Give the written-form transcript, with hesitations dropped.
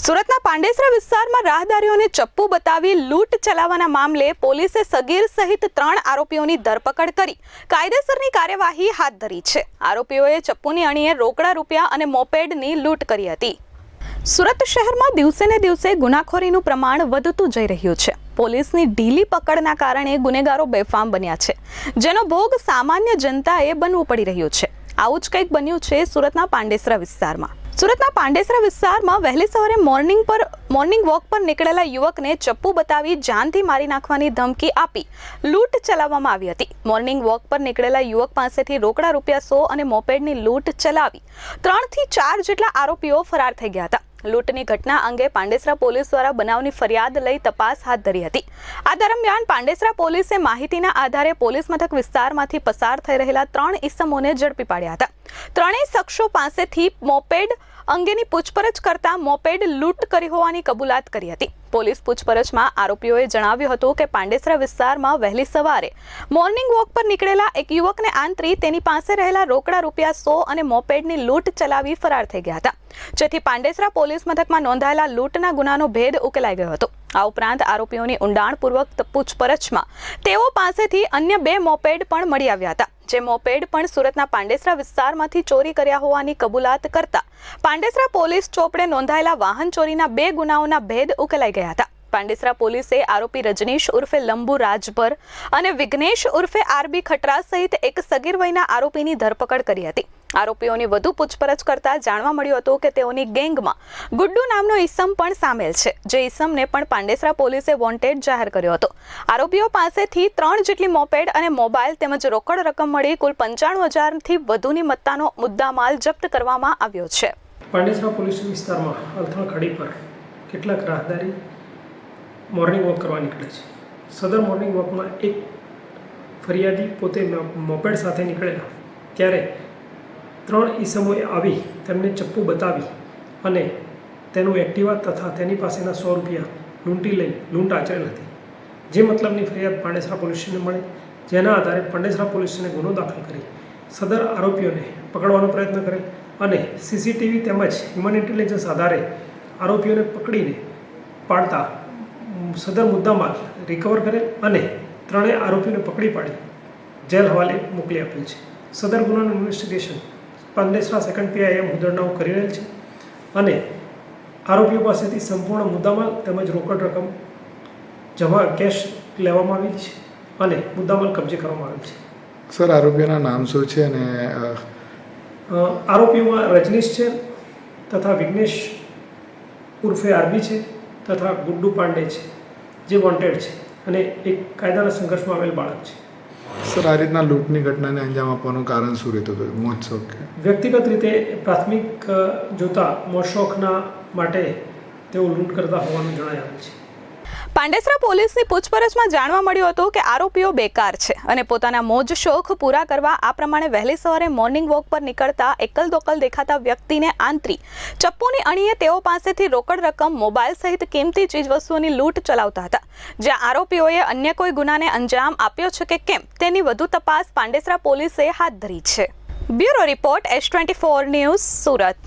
સુરતના પાંડેસરા વિસ્તારમાં રાહદારીઓને ચપ્પુ બતાવી લૂંટ ચલાવવાના મામલે પોલીસે સગીર સહિત 3 આરોપીઓની ધરપકડ કરી કાયદેસરની કાર્યવાહી હાથ ધરી છે। આરોપીઓએ ચપ્પુની અણીએ રોકડા રૂપિયા અને મોપેડની લૂંટ કરી હતી। સુરત શહેરમાં દિવસે ને દિવસે ગુનાખોરીનું પ્રમાણ વધતું જઈ રહ્યું છે। પોલીસની ઢીલી પકડના કારણે ગુનેગારો બેફામ બન્યા છે, જેનો ભોગ સામાન્ય જનતાએ બનવું પડી રહ્યું છે। આવું જ કંઈક બન્યું છે સુરતના પાંડેસરા વિસ્તારમાં। સુરતના પાંડેસરા વિસ્તારમાં વહેલી સવારે મોર્નિંગ વોક પર નીકળેલા યુવકને ચપ્પુ બતાવી જાનથી મારી નાખવાની ધમકી આપી લૂંટ ચલાવવામાં આવી હતી। મોર્નિંગ વોક પર નીકળેલા યુવક પાસેથી રોકડા રૂપિયા 100 અને મોપેડની લૂંટ ચલાવી 3 થી 4 જેટલા આરોપીઓ ફરાર થઈ ગયા હતા। લૂંટની ઘટના અંગે પાંડેસરા પોલીસ દ્વારા બનાવની ફરિયાદ લઈ તપાસ હાથ ધરી હતી। આ દરમિયાન પાંડેસરા પોલીસે માહિતીના આધારે પોલીસ મથક વિસ્તારમાંથી પસાર થઈ રહેલા 3 ઇસમોને ઝડપી પાડ્યા હતા। ત્રણેય શખ્સો પાસેથી મોપેડ અંગેની પૂછપરછ કરતા મોપેડ લૂંટ કરી હોવાની કબૂલાત કરી હતી। પોલીસ પૂછપરછમાં આરોપીઓએ જણાવ્યું હતું કે પાંડેસરા વિસ્તારમાં વહેલી સવારે મોર્નિંગ વોક પર નીકળેલા એક યુવકને આંતરી તેની પાસે રહેલા રોકડા રૂપિયા 100 અને મોપેડની લૂંટ ચલાવી ફરાર થઈ ગયા હતા, જેથી પાંડેસરા પોલીસ મથકમાં નોંધાયેલા લૂંટના ગુનાનો ભેદ ઉકેલાઈ ગયો હતો। આ ઉપરાંત આરોપીઓની ઊંડાણપૂર્વક પૂછપરછમાં તેઓ પાસેથી અન્ય 2 મોપેડ પણ મળી આવ્યા હતા, જે મોપેડ પણ સુરતના પાંડેસરા વિસ્તારમાંથી ચોરી કર્યા હોવાની કબૂલાત કરતા પાંડેસરા પોલીસ ચોપડે નોંધાયેલા વાહન ચોરીના 2 ગુનાઓના ભેદ ઉકેલાઈ ગયા હતા। પાંડેસરા પોલીસે આરોપી રજનીશ ઉર્ફે લંબુ રાજભર અને વિઘ્નેશ ઉર્ફે આરબી ખટરા સહિત એક સગીર વયના આરોપીની ધરપકડ કરી હતી। આરોપીઓની વધુ પૂછપરછ કરતા જાણવા મળ્યું હતું કે તેઓની ગેંગમાં ગુડ્ડુ નામનો ઈસમ પણ સામેલ છે, જે ઈસમને પણ પાંડેસરા પોલીસે વોન્ટેડ જાહેર કર્યો હતો। આરોપીઓ પાસેથી 3 જેટલી મોપેડ અને મોબાઈલ તેમજ રોકડ રકમ મળી કુલ 95,000 થી વધુની મત્તાનો મુદ્દામાલ જપ્ત કરવામાં આવ્યો છે। પાંડેસરા પોલીસ વિસ્તારમાં અલથાણ ખાડી પર કેટલાક રાહદારી મોર્નિંગ વોક કરવા નીકળે છે। સદર મોર્નિંગ વોકમાં એક ફરિયાદી પોતે મોપેડ સાથે નીકળેલા ત્યારે 3 ઈસમોએ આવી તેમને ચપ્પુ બતાવી અને તેનું એક્ટિવા તથા તેની પાસેના 100 રૂપિયા લૂંટી લઈ લૂંટ આચરેલ હતી, જે મતલબની ફરિયાદ પાંડેસરા પોલીસને મળે, જેના આધારે પાંડેસરા પોલીસને ગુનો દાખલ કરી સદર આરોપીઓને પકડવાનો પ્રયત્ન કરેલ અને સીસીટીવી તેમજ હ્યુમન ઇન્ટેલિજન્સ આધારે આરોપીઓને પકડીને પાડતા સદર મુદ્દામાલ રિકવર કરેલ અને 3 આરોપીઓને પકડી પાડી જેલ હવાલે મોકલી આપેલ છે। સદર ગુનાનું ઇન્વેસ્ટિગેશન પાંડેસરા સેકન્ડ પીઆઈએમ હુદરડાઓ કરી રહેલ છે અને આરોપીઓ પાસેથી સંપૂર્ણ મુદ્દામાલ તેમજ રોકડ રકમ કેશ લેવામાં આવી છે અને મુદ્દામાલ કબજે કરવામાં આવેલ છે। સર, આરોપીઓના નામ શું છે? અને આરોપીઓમાં રજનીશ છે તથા વિઘ્નેશ ઉર્ફે આરબી છે તથા ગુડ્ડુ પાંડે છે, જે વોન્ટેડ છે અને એક કાયદાના સંઘર્ષમાં આવેલ બાળક છે। સર, આ રીતના લૂંટની ઘટનાને અંજામ આપવાનું કારણ શું રહેતું હતું? મોજ શોખ કે વ્યક્તિગત રીતે પ્રાથમિક જોતા મોજ શોખના માટે તેઓ લૂંટ કરતા હોવાનું જણાય આવે છે। પાંડેસરા પોલીસની પૂછપરછમાં જાણવા મળ્યું હતું કે આરોપીઓ બેકાર છે અને પોતાના મોજ શોખ પૂરા કરવા આ પ્રમાણે વહેલી સવારે મોર્નિંગ વોક પર નીકળતા એકલ દોકલ દેખાતા વ્યક્તિને આંતરી ચપ્પુની અણીએ તેઓ પાસેથી રોકડ રકમ, મોબાઈલ સહિત કિંમતી ચીજવસ્તુઓની લૂંટ ચલાવતા હતા। જ્યાં આરોપીઓએ અન્ય કોઈ ગુનાને અંજામ આપ્યો છે કે કેમ તેની વધુ તપાસ પાંડેસરા પોલીસે હાથ ધરી છે। Bureau report S24 news, Surat.